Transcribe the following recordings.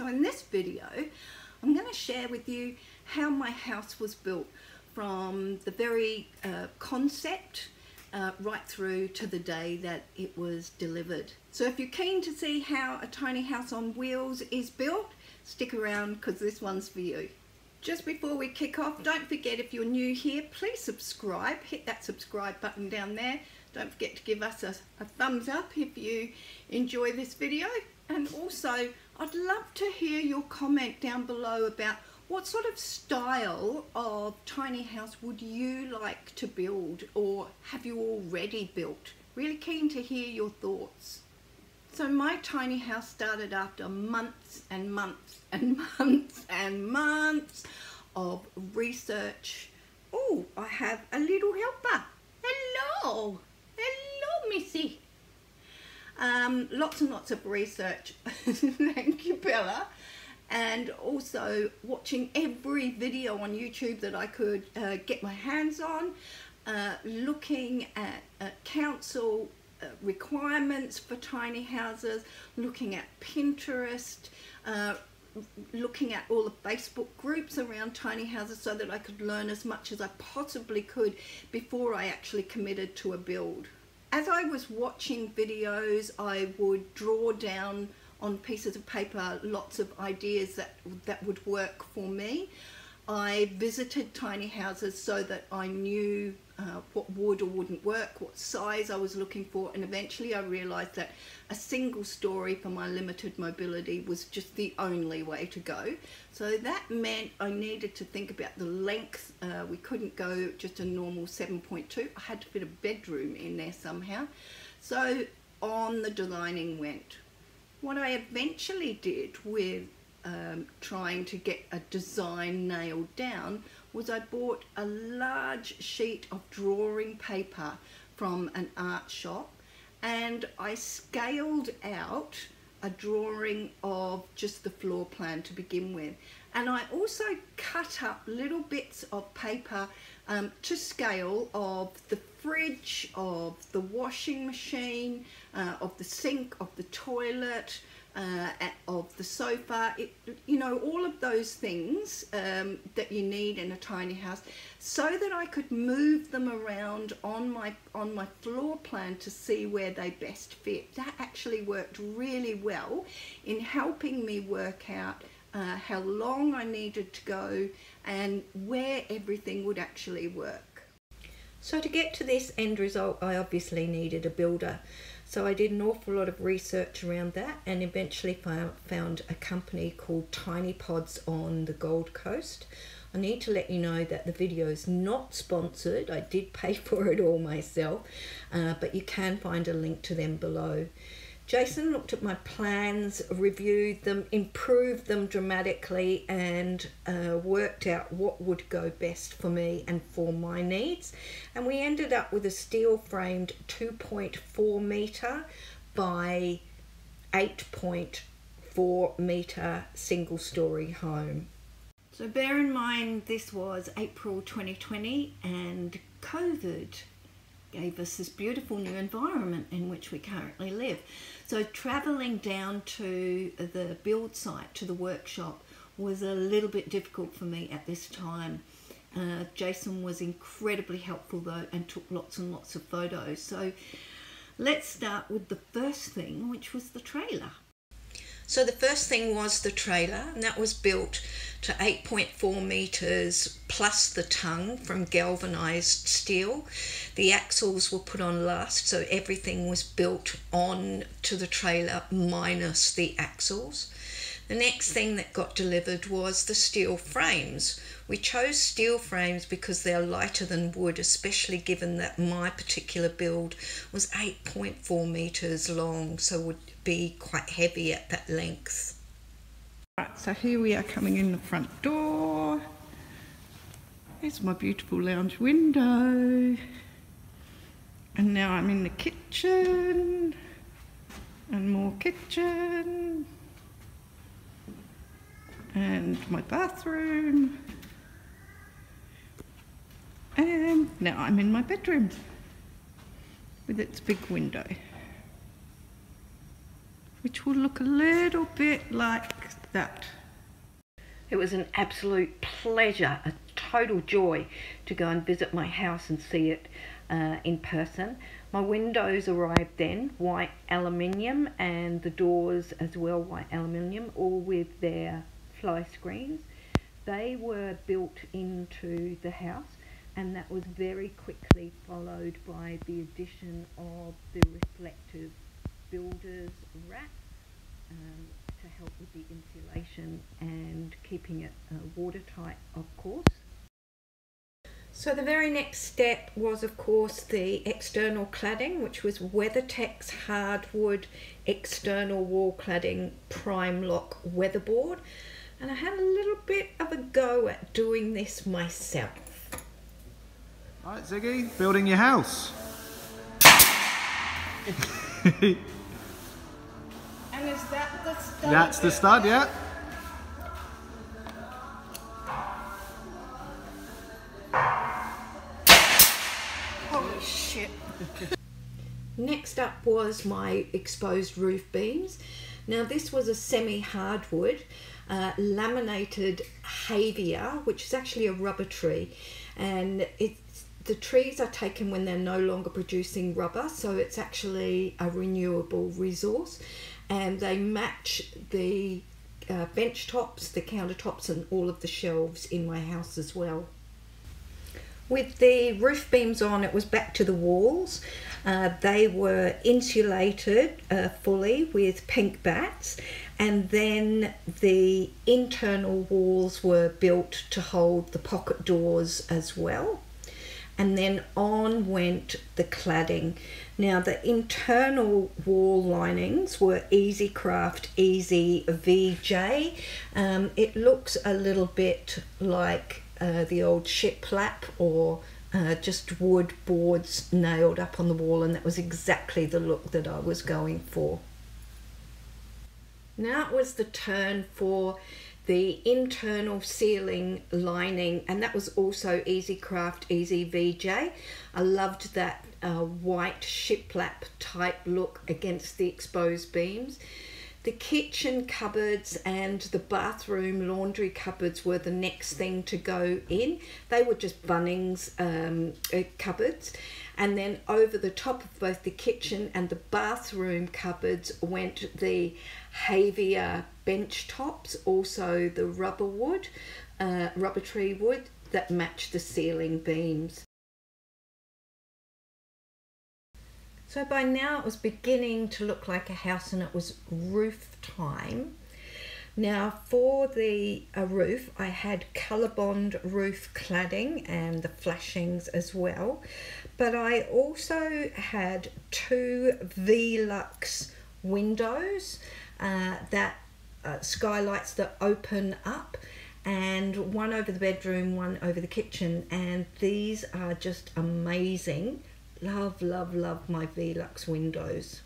So in this video, I'm going to share with you how my house was built from the very concept right through to the day that it was delivered. So if you're keen to see how a tiny house on wheels is built, stick around because this one's for you. Just before we kick off, don't forget, if you're new here, please subscribe. Hit that subscribe button down there. Don't forget to give us a thumbs up if you enjoy this video. And also, I'd love to hear your comment down below about what sort of style of tiny house would you like to build, or have you already built? Really keen to hear your thoughts. So my tiny house started after months and months and months and months of research. Oh, I have a little helper. Hello. Hello, Missy. Lots and lots of research. Thank you, Bella. And also watching every video on YouTube that I could get my hands on, looking at council requirements for tiny houses, looking at Pinterest, looking at all the Facebook groups around tiny houses so that I could learn as much as I possibly could before I actually committed to a build. As I was watching videos, I would draw down on pieces of paper lots of ideas that would work for me. I visited tiny houses so that I knew what would or wouldn't work, what size I was looking for, and eventually I realized that a single story for my limited mobility was just the only way to go. So that meant I needed to think about the length. We couldn't go just a normal 7.2. I had to fit a bedroom in there somehow. So on the designing went. What I eventually did with trying to get a design nailed down was I bought a large sheet of drawing paper from an art shop, and I scaled out a drawing of just the floor plan to begin with. And I also cut up little bits of paper to scale of the fridge, of the washing machine, of the sink, of the toilet, of the sofa, you know, all of those things that you need in a tiny house, so that I could move them around on my floor plan to see where they best fit. That actually worked really well in helping me work out how long I needed to go and where everything would actually work. So to get to this end result, I obviously needed a builder. So I did an awful lot of research around that and eventually found a company called TinyPods on the Gold Coast. I need to let you know that the video is not sponsored. I did pay for it all myself, but you can find a link to them below. Jason looked at my plans, reviewed them, improved them dramatically, and worked out what would go best for me and for my needs. And we ended up with a steel framed 2.4 metre by 8.4 metre single story home. So bear in mind this was April 2020 and COVID gave us this beautiful new environment in which we currently live. So travelling down to the build site, to the workshop, was a little bit difficult for me at this time. Jason was incredibly helpful though and took lots and lots of photos. So let's start with the first thing, which was the trailer. So the first thing was the trailer, and that was built to 8.4 metres plus the tongue from galvanised steel. The axles were put on last, so everything was built on to the trailer minus the axles. The next thing that got delivered was the steel frames. We chose steel frames because they're lighter than wood, especially given that my particular build was 8.4 metres long, so would be quite heavy at that length. Right, so here we are coming in the front door. Here's my beautiful lounge window. And now I'm in the kitchen. And more kitchen. And my bathroom. And now I'm in my bedroom with its big window, which will look a little bit like that. It was an absolute pleasure, a total joy to go and visit my house and see it in person. My windows arrived then, white aluminium, and the doors as well, white aluminium, all with their fly screens. They were built into the house, and that was very quickly followed by the addition of the reflective builder's wrap to help with the insulation and keeping it watertight, of course. So the very next step was, of course, the external cladding, which was WeatherTech's hardwood external wall cladding prime lock weatherboard. And I had a little bit of a go at doing this myself. Right, Ziggy, building your house. And is that the stud? That's the stud, yeah. Holy shit. Next up was my exposed roof beams. Now this was a semi-hardwood laminated havia, which is actually a rubber tree, and the trees are taken when they're no longer producing rubber, so it's actually a renewable resource, and they match the bench tops, the countertops, and all of the shelves in my house as well. With the roof beams on, it was back to the walls. They were insulated fully with pink bats, and then the internal walls were built to hold the pocket doors as well. And then on went the cladding. Now the internal wall linings were Easy Craft Easy VJ. It looks a little bit like the old shiplap, or just wood boards nailed up on the wall, and that was exactly the look that I was going for. Now it was the turn for the internal ceiling lining, and that was also Easy Craft Easy VJ. I loved that white shiplap type look against the exposed beams. The kitchen cupboards and the bathroom laundry cupboards were the next thing to go in. They were just Bunnings cupboards. And then over the top of both the kitchen and the bathroom cupboards went the Havia bench tops, also the rubber tree wood that matched the ceiling beams. So by now it was beginning to look like a house, and it was roof time. Now for the roof, I had Colorbond roof cladding and the flashings as well, but I also had two Velux windows, skylights that open up, and one over the bedroom, one over the kitchen, and these are just amazing. Love, love, love my Velux windows.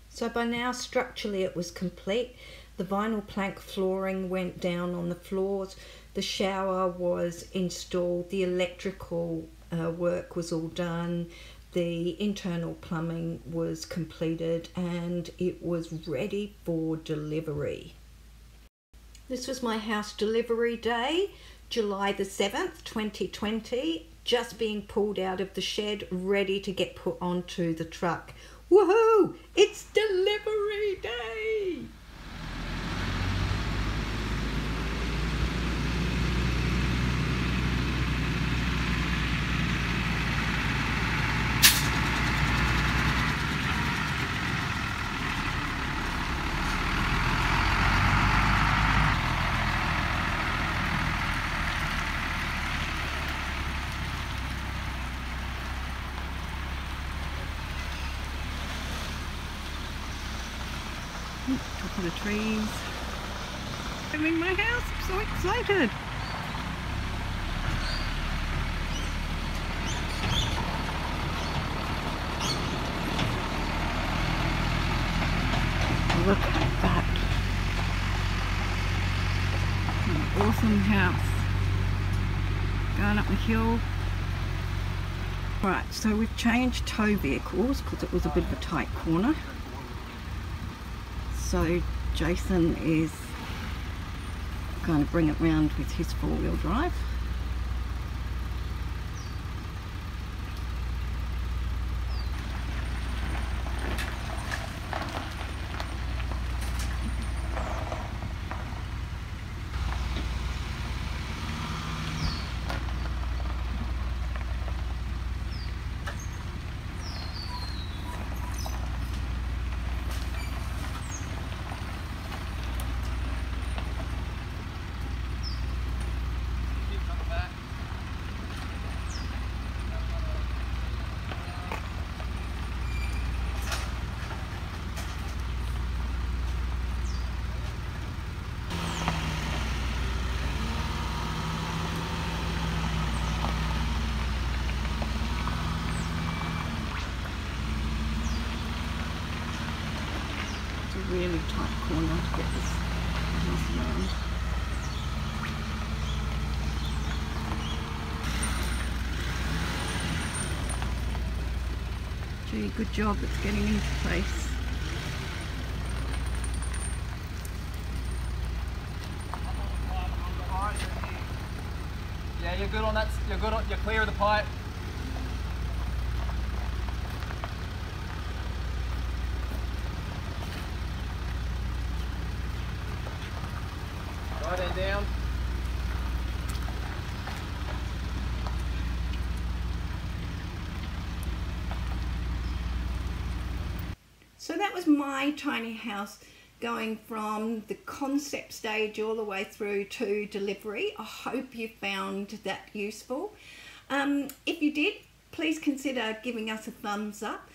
So by now structurally it was complete. The vinyl plank flooring went down on the floors, the shower was installed, the electrical work was all done, the internal plumbing was completed, and it was ready for delivery. This was my house delivery day, July the 7th, 2020. Just being pulled out of the shed, ready to get put onto the truck. Woohoo! It's delivery day! Top of the trees. I'm in my house, I'm so excited. Look at that. An awesome house. Going up the hill. Right, so we've changed tow vehicles because it was a bit of a tight corner. So Jason is going to bring it round with his four-wheel drive. Really tight corner to get this house around. Gee, good job it's getting into place. Yeah, you're good on that. You're good on. You're clear of the pipe. Right hand down. So that was my tiny house, going from the concept stage all the way through to delivery. I hope you found that useful. If you did, please consider giving us a thumbs up.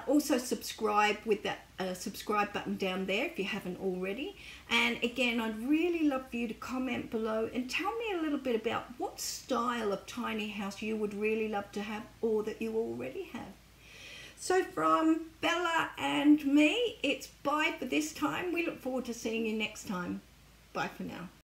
Also subscribe with that subscribe button down there if you haven't already. And again, I'd really love for you to comment below and tell me a little bit about what style of tiny house you would really love to have, or that you already have. So from Bella and me, it's bye for this time. We look forward to seeing you next time. Bye for now.